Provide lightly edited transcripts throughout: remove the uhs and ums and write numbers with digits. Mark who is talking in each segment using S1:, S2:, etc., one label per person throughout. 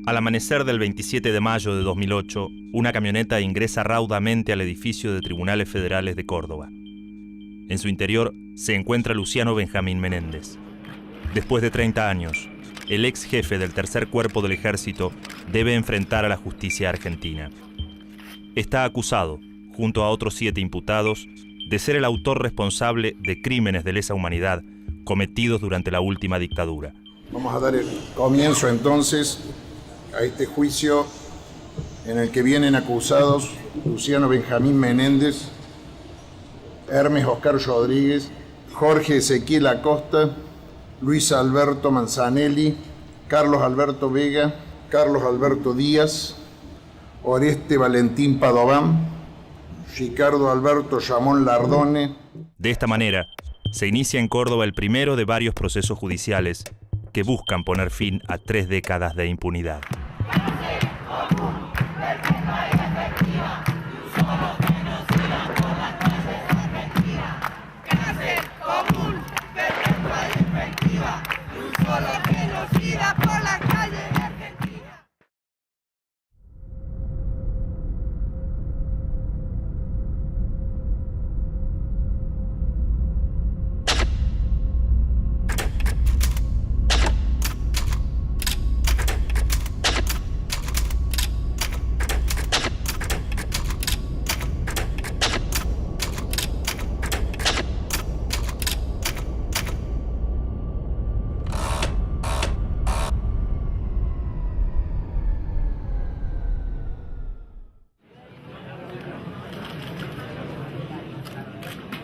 S1: Al amanecer del 27 de mayo de 2008, una camioneta ingresa raudamente al edificio de Tribunales Federales de Córdoba. En su interior se encuentra Luciano Benjamín Menéndez. Después de 30 años, el ex jefe del Tercer Cuerpo del Ejército debe enfrentar a la justicia argentina. Está acusado, junto a otros 7 imputados, de ser el autor responsable de crímenes de lesa humanidad cometidos durante la última dictadura.
S2: Vamos a dar el comienzo entonces a este juicio en el que vienen acusados Luciano Benjamín Menéndez, Hermes Oscar Rodríguez, Jorge Ezequiel Acosta, Luis Alberto Manzanelli, Carlos Alberto Vega, Carlos Alberto Díaz, Oreste Valentín Padován, Ricardo Alberto Ramón Lardone.
S1: De esta manera, se inicia en Córdoba el primero de varios procesos judiciales que buscan poner fin a 3 décadas de impunidad.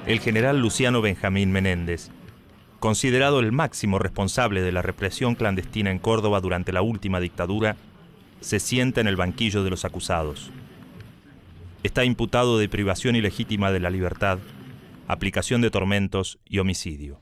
S1: El general Luciano Benjamín Menéndez, considerado el máximo responsable de la represión clandestina en Córdoba durante la última dictadura, se sienta en el banquillo de los acusados. Está imputado de privación ilegítima de la libertad, aplicación de tormentos y homicidio.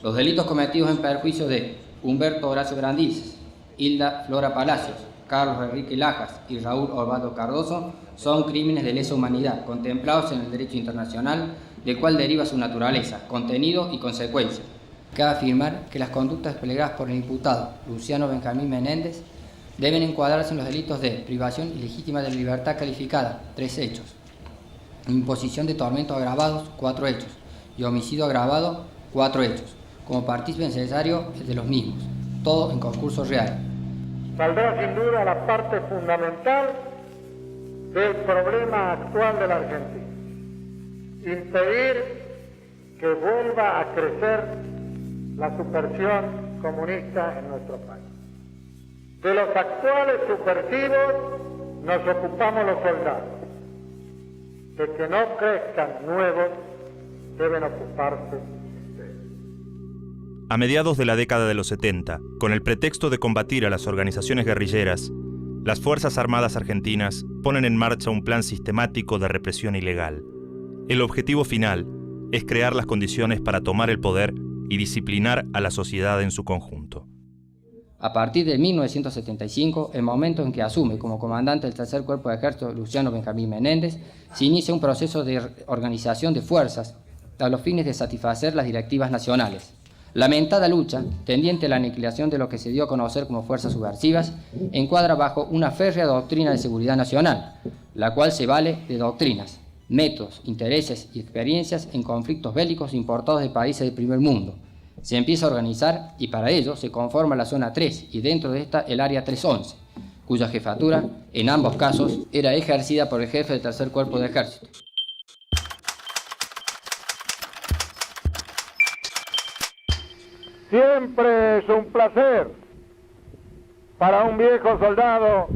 S3: Los delitos cometidos en perjuicio de Humberto Horacio Grandiz, Hilda Flora Palacios, Carlos Enrique Lajas y Raúl Osvaldo Cardoso son crímenes de lesa humanidad contemplados en el derecho internacional, del cual deriva su naturaleza, contenido y consecuencia. Cabe afirmar que las conductas desplegadas por el imputado Luciano Benjamín Menéndez deben encuadrarse en los delitos de privación ilegítima de la libertad calificada, 3 hechos, imposición de tormentos agravados, 4 hechos, y homicidio agravado, 4 hechos, como partícipe necesario de los mismos, todo en concurso real.
S4: Saldrá sin duda la parte fundamental del problema actual de la Argentina. Impedir que vuelva a crecer la subversión comunista en nuestro país. De los actuales subversivos nos ocupamos los soldados. De que no crezcan nuevos deben ocuparse ustedes.
S1: A mediados de la década de los 70, con el pretexto de combatir a las organizaciones guerrilleras, las Fuerzas Armadas argentinas ponen en marcha un plan sistemático de represión ilegal. El objetivo final es crear las condiciones para tomar el poder y disciplinar a la sociedad en su conjunto.
S3: A partir de 1975, el momento en que asume como comandante del Tercer Cuerpo de Ejército Luciano Benjamín Menéndez, se inicia un proceso de organización de fuerzas a los fines de satisfacer las directivas nacionales. Lamentada lucha, tendiente a la aniquilación de lo que se dio a conocer como fuerzas subversivas, encuadra bajo una férrea doctrina de seguridad nacional, la cual se vale de doctrinas, métodos, intereses y experiencias en conflictos bélicos importados de países del primer mundo. Se empieza a organizar y para ello se conforma la zona 3 y dentro de esta el área 311, cuya jefatura, en ambos casos, era ejercida por el jefe del Tercer Cuerpo de Ejército.
S4: Siempre es un placer para un viejo soldado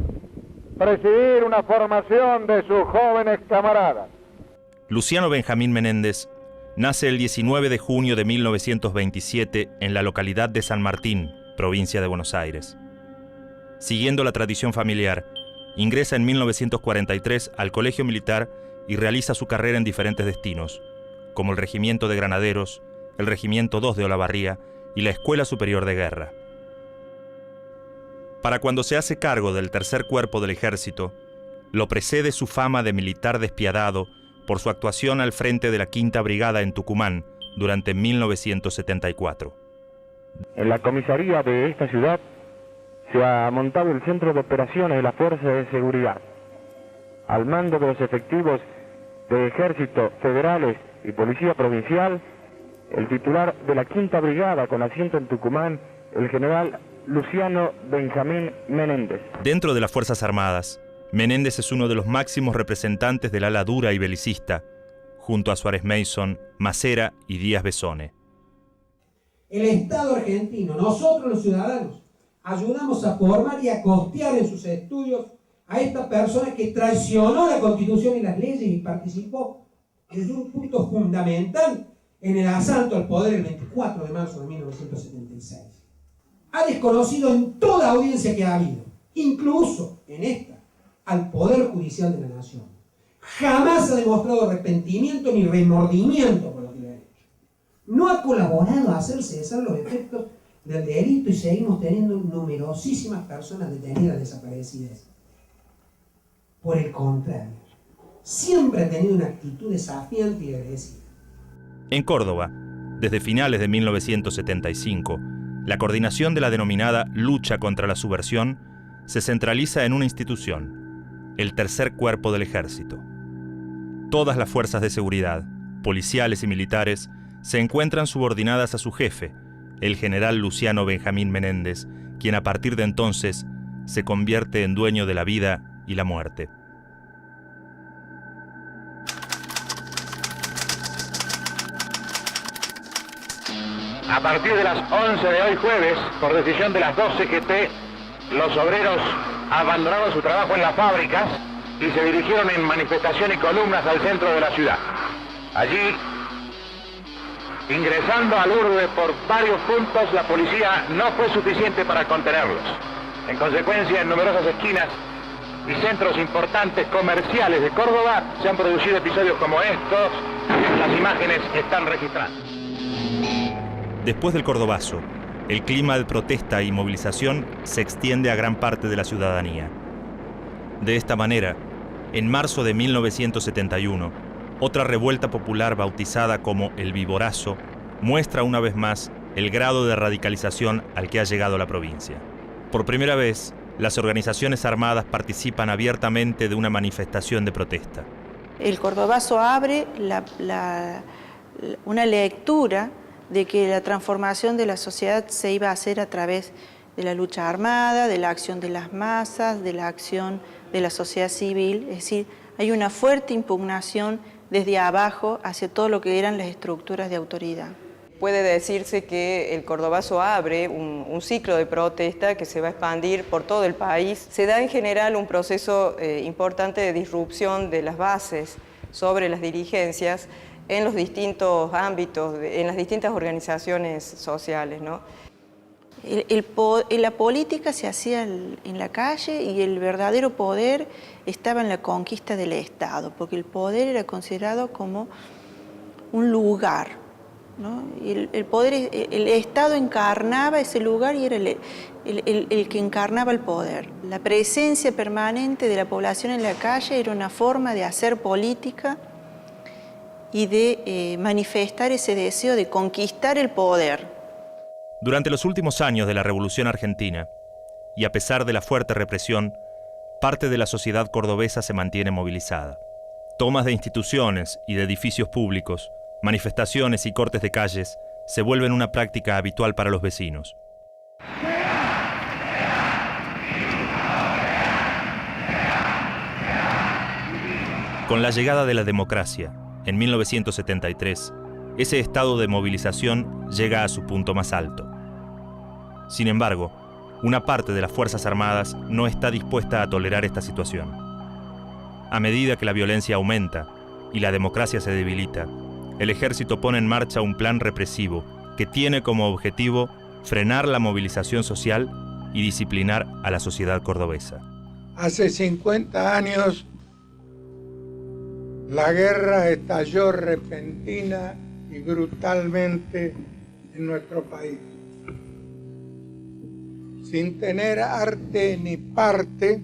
S4: presidir una formación de sus jóvenes camaradas.
S1: Luciano Benjamín Menéndez nace el 19 de junio de 1927 en la localidad de San Martín, provincia de Buenos Aires. Siguiendo la tradición familiar, ingresa en 1943 al Colegio Militar y realiza su carrera en diferentes destinos, como el Regimiento de Granaderos, el Regimiento 2 de Olavarría y la Escuela Superior de Guerra. Para cuando se hace cargo del Tercer Cuerpo del Ejército, lo precede su fama de militar despiadado por su actuación al frente de la Quinta Brigada en Tucumán durante 1974.
S5: En la comisaría de esta ciudad se ha montado el centro de operaciones de las fuerzas de seguridad. Al mando de los efectivos de ejército federales y policía provincial, el titular de la Quinta Brigada con asiento en Tucumán, el general Luciano Benjamín Menéndez.
S1: Dentro de las Fuerzas Armadas, Menéndez es uno de los máximos representantes del ala dura y belicista, junto a Suárez Mason, Macera y Díaz Besone.
S6: El Estado argentino, nosotros los ciudadanos, ayudamos a formar y a costear en sus estudios a esta persona que traicionó la Constitución y las leyes y participó desde un punto fundamental en el asalto al poder el 24 de marzo de 1976. Ha desconocido en toda audiencia que ha habido, incluso en esta, al Poder Judicial de la Nación. Jamás ha demostrado arrepentimiento ni remordimiento por lo que le ha hecho. No ha colaborado a hacer cesar los efectos del delito y seguimos teniendo numerosísimas personas detenidas desaparecidas. Por el contrario, siempre ha tenido una actitud desafiante y agresiva.
S1: En Córdoba, desde finales de 1975, la coordinación de la denominada lucha contra la subversión se centraliza en una institución, el Tercer Cuerpo del Ejército. Todas las fuerzas de seguridad, policiales y militares, se encuentran subordinadas a su jefe, el general Luciano Benjamín Menéndez, quien a partir de entonces se convierte en dueño de la vida y la muerte.
S7: A partir de las 11 de hoy jueves, por decisión de las 2 CGT, los obreros abandonaron su trabajo en las fábricas y se dirigieron en manifestación y columnas al centro de la ciudad. Allí, ingresando al urbe por varios puntos, la policía no fue suficiente para contenerlos. En consecuencia, en numerosas esquinas y centros importantes comerciales de Córdoba se han producido episodios como estos. Las imágenes están registradas.
S1: Después del Cordobazo, el clima de protesta y movilización se extiende a gran parte de la ciudadanía. De esta manera, en marzo de 1971, otra revuelta popular bautizada como el Viborazo muestra una vez más el grado de radicalización al que ha llegado la provincia. Por primera vez, las organizaciones armadas participan abiertamente de una manifestación de protesta.
S8: El Cordobazo abre una lectura de que la transformación de la sociedad se iba a hacer a través de la lucha armada, de la acción de las masas, de la acción de la sociedad civil. Es decir, hay una fuerte impugnación desde abajo hacia todo lo que eran las estructuras de autoridad.
S9: Puede decirse que el Cordobazo abre un ciclo de protesta que se va a expandir por todo el país. Se da en general un proceso importante de disrupción de las bases sobre las dirigencias en los distintos ámbitos, en las distintas organizaciones sociales, ¿no?
S8: La política se hacía en la calle y el verdadero poder estaba en la conquista del Estado, porque el poder era considerado como un lugar, ¿no? Y el Estado encarnaba ese lugar y era el que encarnaba el poder. La presencia permanente de la población en la calle era una forma de hacer política y de manifestar ese deseo de conquistar el poder.
S1: Durante los últimos años de la Revolución Argentina, y a pesar de la fuerte represión, parte de la sociedad cordobesa se mantiene movilizada. Tomas de instituciones y de edificios públicos, manifestaciones y cortes de calles se vuelven una práctica habitual para los vecinos. Con la llegada de la democracia, en 1973, ese estado de movilización llega a su punto más alto. Sin embargo, una parte de las Fuerzas Armadas no está dispuesta a tolerar esta situación. A medida que la violencia aumenta y la democracia se debilita, el ejército pone en marcha un plan represivo que tiene como objetivo frenar la movilización social y disciplinar a la sociedad cordobesa.
S10: Hace 50 años, la guerra estalló repentina y brutalmente en nuestro país. Sin tener arte ni parte,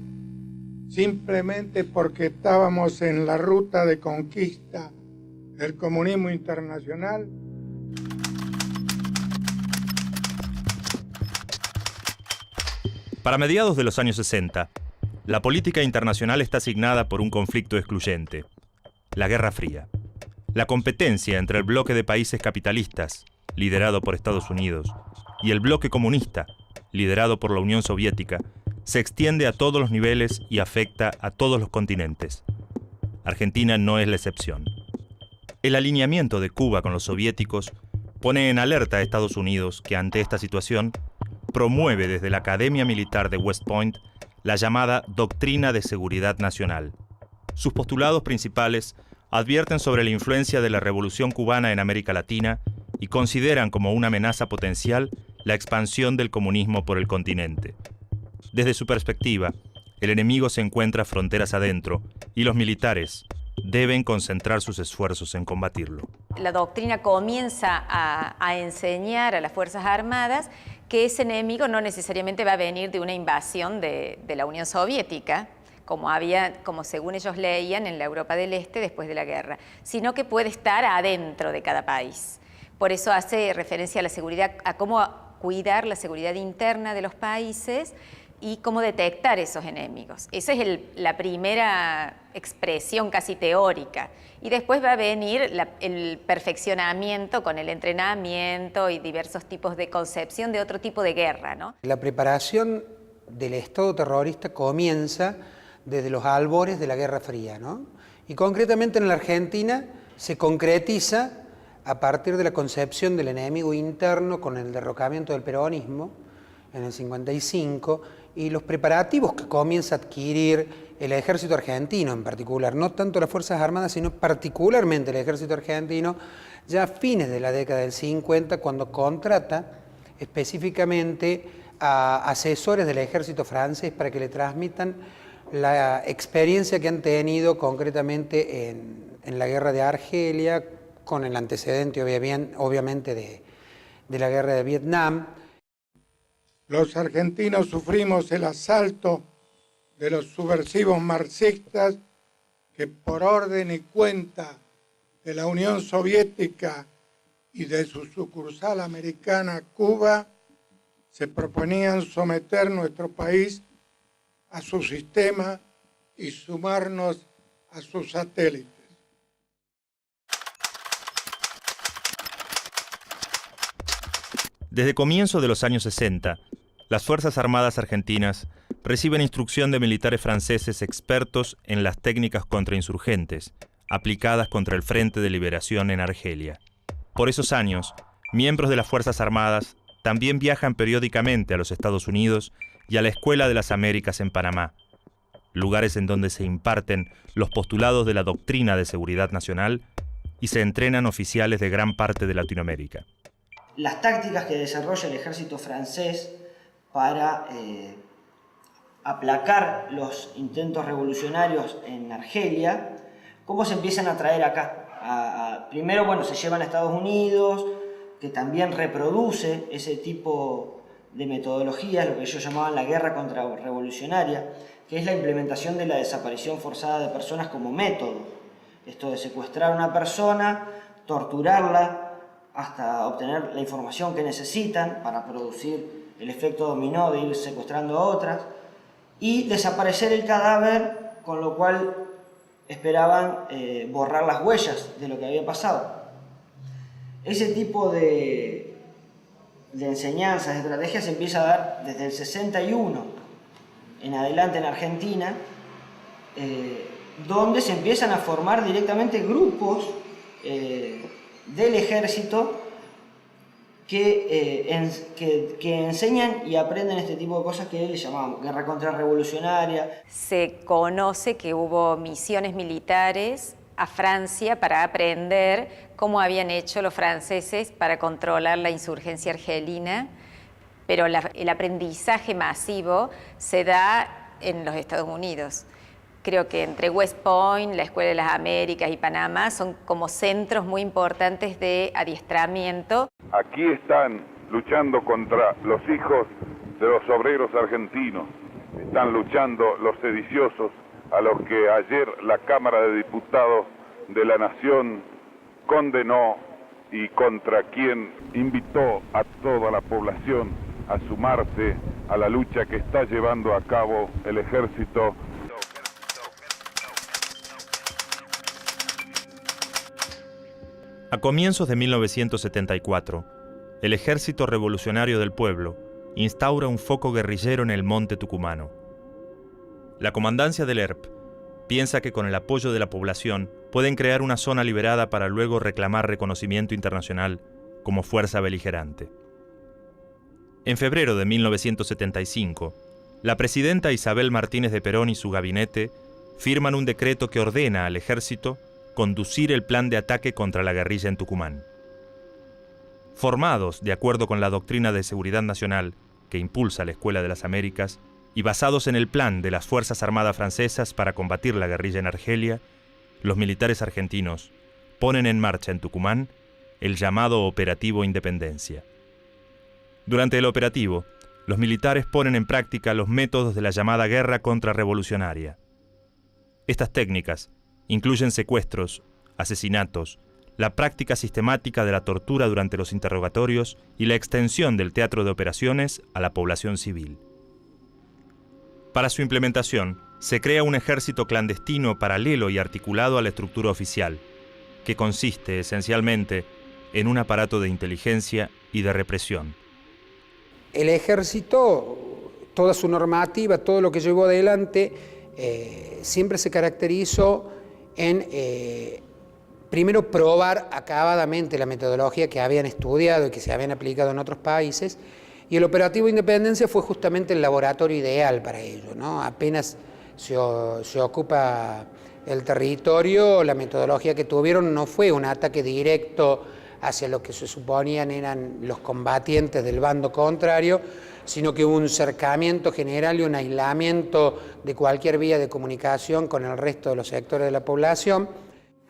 S10: simplemente porque estábamos en la ruta de conquista del comunismo internacional.
S1: Para mediados de los años 60, la política internacional está asignada por un conflicto excluyente: la Guerra Fría. La competencia entre el bloque de países capitalistas, liderado por Estados Unidos, y el bloque comunista, liderado por la Unión Soviética, se extiende a todos los niveles y afecta a todos los continentes. Argentina no es la excepción. El alineamiento de Cuba con los soviéticos pone en alerta a Estados Unidos, que ante esta situación promueve desde la Academia Militar de West Point la llamada Doctrina de Seguridad Nacional. Sus postulados principales advierten sobre la influencia de la Revolución Cubana en América Latina y consideran como una amenaza potencial la expansión del comunismo por el continente. Desde su perspectiva, el enemigo se encuentra fronteras adentro y los militares deben concentrar sus esfuerzos en combatirlo.
S11: La doctrina comienza a enseñar a las Fuerzas Armadas que ese enemigo no necesariamente va a venir de una invasión de la Unión Soviética, como según ellos leían en la Europa del Este después de la guerra, sino que puede estar adentro de cada país. Por eso hace referencia a la seguridad, a cómo cuidar la seguridad interna de los países y cómo detectar esos enemigos. Esa es la primera expresión casi teórica. Y después va a venir el perfeccionamiento con el entrenamiento y diversos tipos de concepción de otro tipo de guerra, ¿no?
S12: La preparación del Estado terrorista comienza desde los albores de la Guerra Fría, ¿no? Y concretamente en la Argentina se concretiza a partir de la concepción del enemigo interno con el derrocamiento del peronismo en el 55 y los preparativos que comienza a adquirir el ejército argentino en particular, no tanto las Fuerzas Armadas, sino particularmente el ejército argentino, ya a fines de la década del 50, cuando contrata específicamente a asesores del ejército francés para que le transmitan la experiencia que han tenido concretamente en la guerra de Argelia, con el antecedente obviamente de la guerra de Vietnam.
S10: Los argentinos sufrimos el asalto de los subversivos marxistas que por orden y cuenta de la Unión Soviética y de su sucursal americana Cuba se proponían someter nuestro país a su sistema y sumarnos a sus satélites.
S1: Desde comienzos de los años 60, las Fuerzas Armadas argentinas reciben instrucción de militares franceses expertos en las técnicas contrainsurgentes, aplicadas contra el Frente de Liberación en Argelia. Por esos años, miembros de las Fuerzas Armadas también viajan periódicamente a los Estados Unidos y a la Escuela de las Américas en Panamá, lugares en donde se imparten los postulados de la Doctrina de Seguridad Nacional y se entrenan oficiales de gran parte de Latinoamérica.
S13: Las tácticas que desarrolla el ejército francés para aplacar los intentos revolucionarios en Argelia, ¿cómo se empiezan a traer acá? Primero, bueno, se llevan a Estados Unidos, que también reproduce ese tipo de metodologías, lo que ellos llamaban la guerra contrarrevolucionaria, que es la implementación de la desaparición forzada de personas como método. Esto de secuestrar a una persona, torturarla, hasta obtener la información que necesitan para producir el efecto dominó de ir secuestrando a otras, y desaparecer el cadáver, con lo cual esperaban borrar las huellas de lo que había pasado. Ese tipo de enseñanzas, de estrategias se empieza a dar desde el 61 en adelante en Argentina, donde se empiezan a formar directamente grupos del ejército que enseñan y aprenden este tipo de cosas que le llamamos guerra contrarrevolucionaria.
S11: Se conoce que hubo misiones militares a Francia para aprender cómo habían hecho los franceses para controlar la insurgencia argelina, pero el aprendizaje masivo se da en los Estados Unidos. Creo que entre West Point, la Escuela de las Américas y Panamá son como centros muy importantes de adiestramiento.
S14: Aquí están luchando contra los hijos de los obreros argentinos. Están luchando los sediciosos a los que ayer la Cámara de Diputados de la Nación condenó y contra quien invitó a toda la población a sumarse a la lucha que está llevando a cabo el ejército.
S1: A comienzos de 1974, el Ejército Revolucionario del Pueblo instaura un foco guerrillero en el monte tucumano. La comandancia del ERP piensa que con el apoyo de la población pueden crear una zona liberada para luego reclamar reconocimiento internacional como fuerza beligerante. En febrero de 1975, la presidenta Isabel Martínez de Perón y su gabinete firman un decreto que ordena al ejército conducir el plan de ataque contra la guerrilla en Tucumán. Formados de acuerdo con la doctrina de seguridad nacional que impulsa la Escuela de las Américas y basados en el plan de las Fuerzas Armadas francesas para combatir la guerrilla en Argelia, los militares argentinos ponen en marcha en Tucumán el llamado Operativo Independencia. Durante el operativo, los militares ponen en práctica los métodos de la llamada guerra contrarrevolucionaria. Estas técnicas incluyen secuestros, asesinatos, la práctica sistemática de la tortura durante los interrogatorios y la extensión del teatro de operaciones a la población civil. Para su implementación, se crea un ejército clandestino paralelo y articulado a la estructura oficial, que consiste esencialmente en un aparato de inteligencia y de represión.
S12: El ejército, toda su normativa, todo lo que llevó adelante, siempre se caracterizó en, primero, probar acabadamente la metodología que habían estudiado y que se habían aplicado en otros países, y el Operativo Independencia fue justamente el laboratorio ideal para ello, ¿no? Apenas se ocupa el territorio, la metodología que tuvieron no fue un ataque directo hacia lo que se suponían eran los combatientes del bando contrario, sino que hubo un cercamiento general y un aislamiento de cualquier vía de comunicación con el resto de los sectores de la población.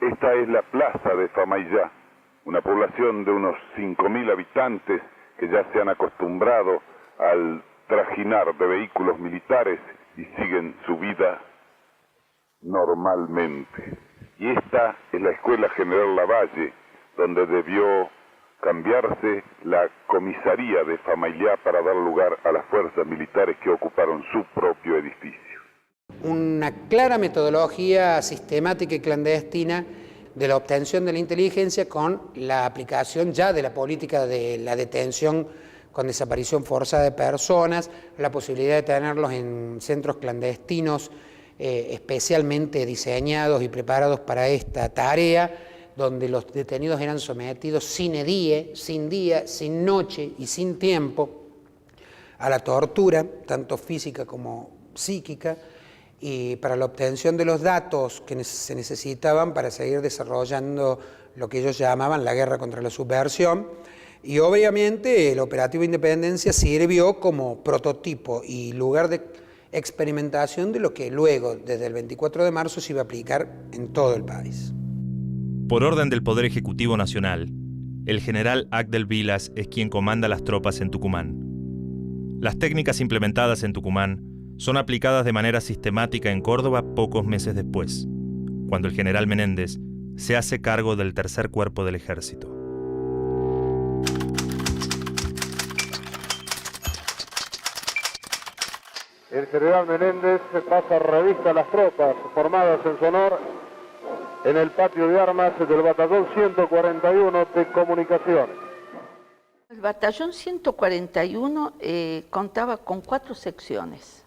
S14: Esta es la plaza de Famaillá, una población de unos 5.000 habitantes que ya se han acostumbrado al trajinar de vehículos militares y siguen su vida normalmente. Y esta es la Escuela General Lavalle, donde debió cambiarse la comisaría de Famaillá para dar lugar a las fuerzas militares que ocuparon su propio edificio.
S12: Una clara metodología sistemática y clandestina de la obtención de la inteligencia con la aplicación ya de la política de la detención con desaparición forzada de personas, la posibilidad de tenerlos en centros clandestinos especialmente diseñados y preparados para esta tarea, donde los detenidos eran sometidos sin día, sin noche y sin tiempo a la tortura, tanto física como psíquica, y para la obtención de los datos que se necesitaban para seguir desarrollando lo que ellos llamaban la guerra contra la subversión. Y obviamente el Operativo Independencia sirvió como prototipo y lugar de experimentación de lo que luego, desde el 24 de marzo, se iba a aplicar en todo el país.
S1: Por orden del Poder Ejecutivo Nacional, el general Agdel Vilas es quien comanda las tropas en Tucumán. Las técnicas implementadas en Tucumán son aplicadas de manera sistemática en Córdoba pocos meses después, cuando el general Menéndez se hace cargo del tercer cuerpo del ejército.
S4: El general Menéndez pasa revista a las tropas formadas en su honor en el patio de armas del Batallón 141 de Comunicaciones.
S15: El Batallón 141 contaba con 4 secciones.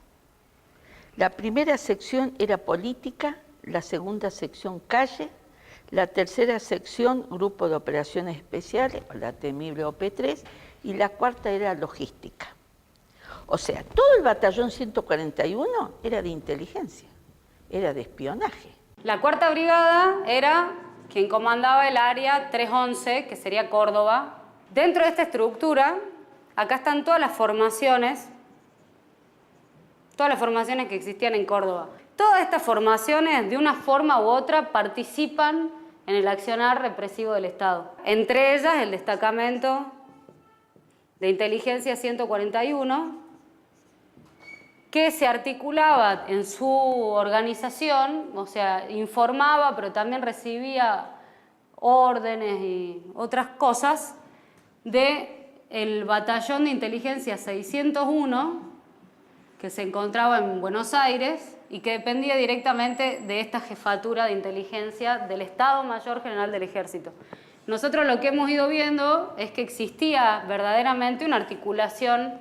S15: La primera sección era política, la segunda sección calle, la tercera sección grupo de operaciones especiales, o la temible OP3, y la cuarta era logística. O sea, todo el batallón 141 era de inteligencia, era de espionaje.
S16: La cuarta brigada era quien comandaba el área 311, que sería Córdoba. Dentro de esta estructura, acá están todas las formaciones que existían en Córdoba. Todas estas formaciones, de una forma u otra, participan en el accionar represivo del Estado. Entre ellas, el destacamento de inteligencia 141, que se articulaba en su organización, o sea, informaba, pero también recibía órdenes y otras cosas del batallón de inteligencia 601, que se encontraba en Buenos Aires y que dependía directamente de esta jefatura de inteligencia del Estado Mayor General del Ejército. Nosotros lo que hemos ido viendo es que existía verdaderamente una articulación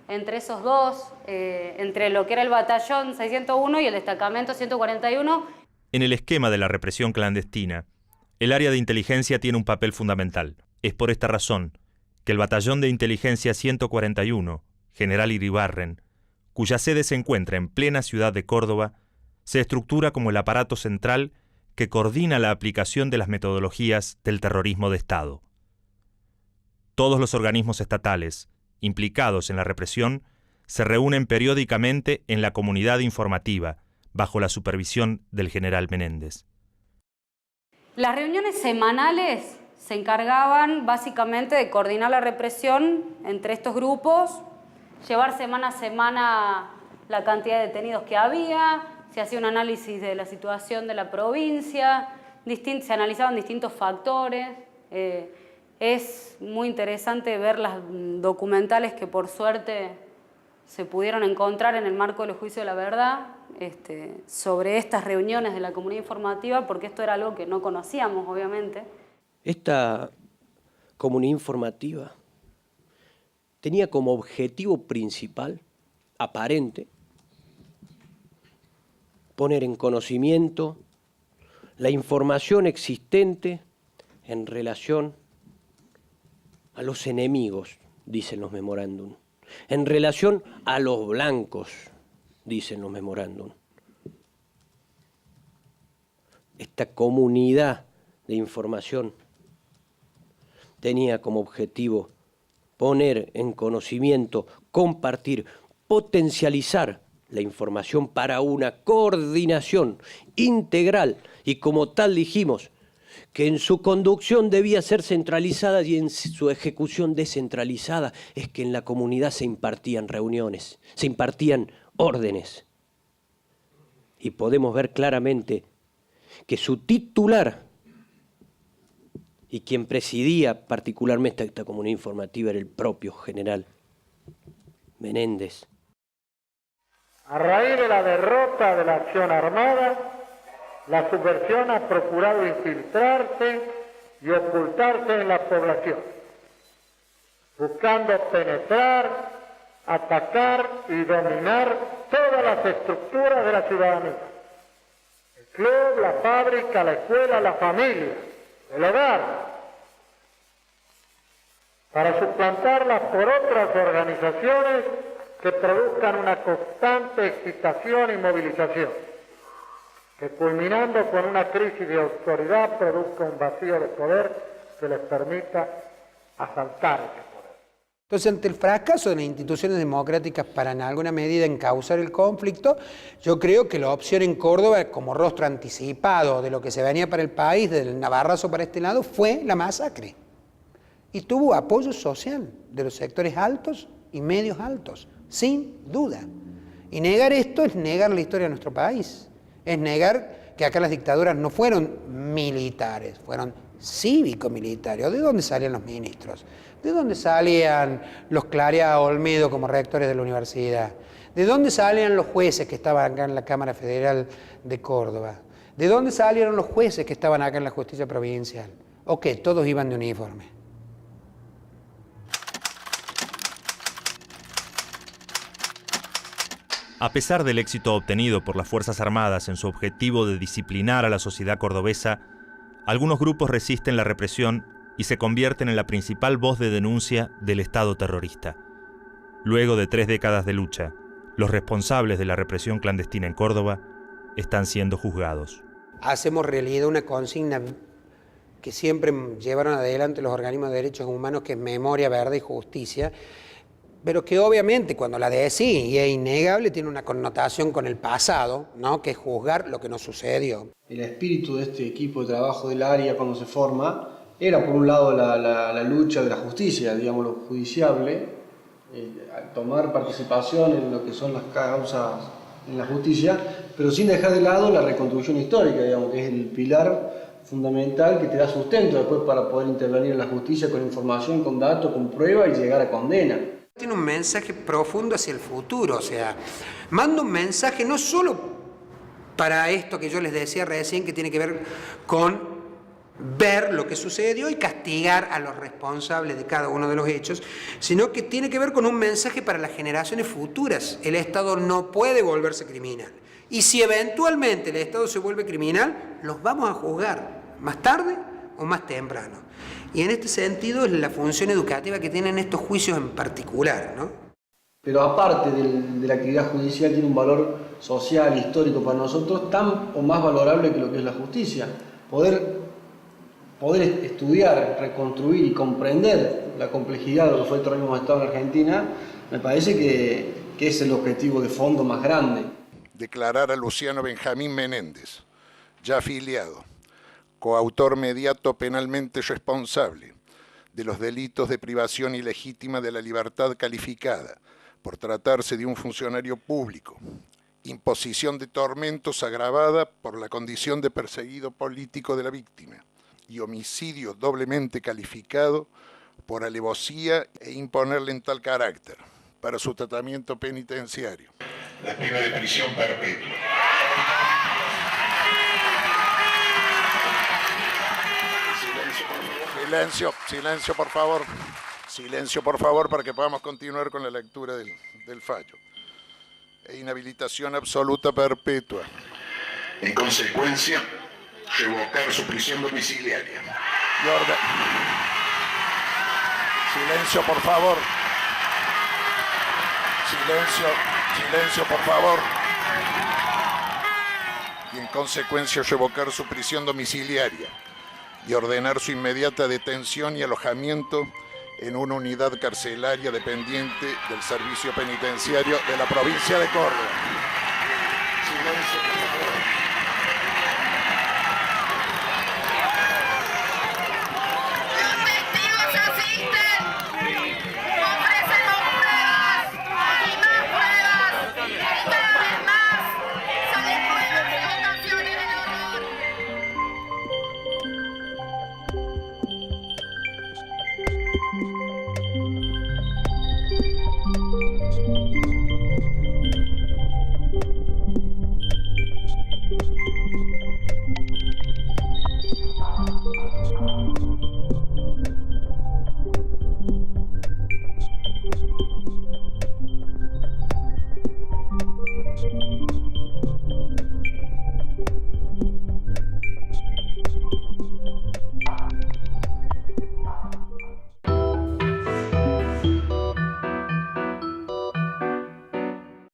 S16: entre esos dos, entre lo que era el batallón 601 y el destacamento 141.
S1: En el esquema de la represión clandestina, el área de inteligencia tiene un papel fundamental. Es por esta razón que el batallón de inteligencia 141, General Iribarren, cuya sede se encuentra en plena ciudad de Córdoba, se estructura como el aparato central que coordina la aplicación de las metodologías del terrorismo de Estado. Todos los organismos estatales implicados en la represión se reúnen periódicamente en la comunidad informativa, bajo la supervisión del general Menéndez.
S16: Las reuniones semanales se encargaban básicamente de coordinar la represión entre estos grupos, llevar semana a semana la cantidad de detenidos que había, se hacía un análisis de la situación de la provincia, se analizaban distintos factores. Es muy interesante ver las documentales que por suerte se pudieron encontrar en el marco del juicio de la verdad sobre estas reuniones de la comunidad informativa, porque esto era algo que no conocíamos, obviamente.
S17: Esta comunidad informativa tenía como objetivo principal, aparente, poner en conocimiento la información existente en relación a los enemigos, dicen los memorándum, en relación a los blancos, dicen los memorándum. Esta comunidad de información tenía como objetivo poner en conocimiento, compartir, potencializar la información para una coordinación integral y, como tal dijimos, que en su conducción debía ser centralizada y en su ejecución descentralizada. Es que en la comunidad se impartían reuniones, se impartían órdenes. Y podemos ver claramente que su titular y quien presidía particularmente esta comunidad informativa era el propio general Menéndez.
S4: A raíz de la derrota de la acción armada, la subversión ha procurado infiltrarse y ocultarse en la población, buscando penetrar, atacar y dominar todas las estructuras de la ciudadanía. El club, la fábrica, la escuela, la familia, el hogar, para suplantarlas por otras organizaciones que produzcan una constante excitación y movilización, que culminando con una crisis de autoridad produzca un vacío de poder que les permita asaltar ese poder.
S12: Entonces, ante el fracaso de las instituciones democráticas para en alguna medida encauzar el conflicto, yo creo que la opción en Córdoba, como rostro anticipado de lo que se venía para el país, del navarrazo para este lado, fue la masacre. Y tuvo apoyo social de los sectores altos y medios altos, sin duda. Y negar esto es negar la historia de nuestro país. Es negar que acá las dictaduras no fueron militares, fueron cívico-militares. ¿De dónde salían los ministros? ¿De dónde salían los Clarea Olmedo como rectores de la universidad? ¿De dónde salían los jueces que estaban acá en la Cámara Federal de Córdoba? ¿De dónde salieron los jueces que estaban acá en la justicia provincial? ¿O qué? Todos iban de uniforme.
S1: A pesar del éxito obtenido por las Fuerzas Armadas en su objetivo de disciplinar a la sociedad cordobesa, algunos grupos resisten la represión y se convierten en la principal voz de denuncia del Estado terrorista. Luego de 3 décadas de lucha, los responsables de la represión clandestina en Córdoba están siendo juzgados.
S12: Hacemos realidad una consigna que siempre llevaron adelante los organismos de derechos humanos, que es memoria, verdad y justicia, pero que obviamente cuando la decís, y es innegable, tiene una connotación con el pasado, ¿no? Que es juzgar lo que nos sucedió.
S18: El espíritu de este equipo de trabajo del área cuando se forma era por un lado la lucha de la justicia, digamos, lo judiciable, tomar participación en lo que son las causas en la justicia, pero sin dejar de lado la reconstrucción histórica, digamos, que es el pilar fundamental que te da sustento después para poder intervenir en la justicia con información, con datos, con prueba y llegar a condena.
S12: Tiene un mensaje profundo hacia el futuro, o sea, manda un mensaje no solo para esto que yo les decía recién, que tiene que ver con ver lo que sucedió y castigar a los responsables de cada uno de los hechos, sino que tiene que ver con un mensaje para las generaciones futuras. El Estado no puede volverse criminal. Y si eventualmente el Estado se vuelve criminal, los vamos a juzgar más tarde o más temprano. Y en este sentido es la función educativa que tienen estos juicios en particular, ¿no?
S18: Pero aparte de la actividad judicial, tiene un valor social, histórico para nosotros, tan o más valorable que lo que es la justicia. Poder estudiar, reconstruir y comprender la complejidad de lo que fue el terrorismo de Estado en Argentina, me parece que es el objetivo de fondo más grande.
S2: Declarar a Luciano Benjamín Menéndez, ya afiliado, coautor mediato penalmente responsable de los delitos de privación ilegítima de la libertad calificada por tratarse de un funcionario público, imposición de tormentos agravada por la condición de perseguido político de la víctima y homicidio doblemente calificado por alevosía e imponerle en tal carácter para su tratamiento penitenciario. La pena de prisión perpetua. Silencio, por favor. Silencio, por favor, para que podamos continuar con la lectura del fallo. E inhabilitación absoluta perpetua. En consecuencia, revocar su prisión domiciliaria. Y orden. Silencio, por favor. Silencio, por favor. Y en consecuencia, revocar su prisión domiciliaria y ordenar su inmediata detención y alojamiento en una unidad carcelaria dependiente del Servicio Penitenciario de la provincia de Córdoba. Silencio, por favor.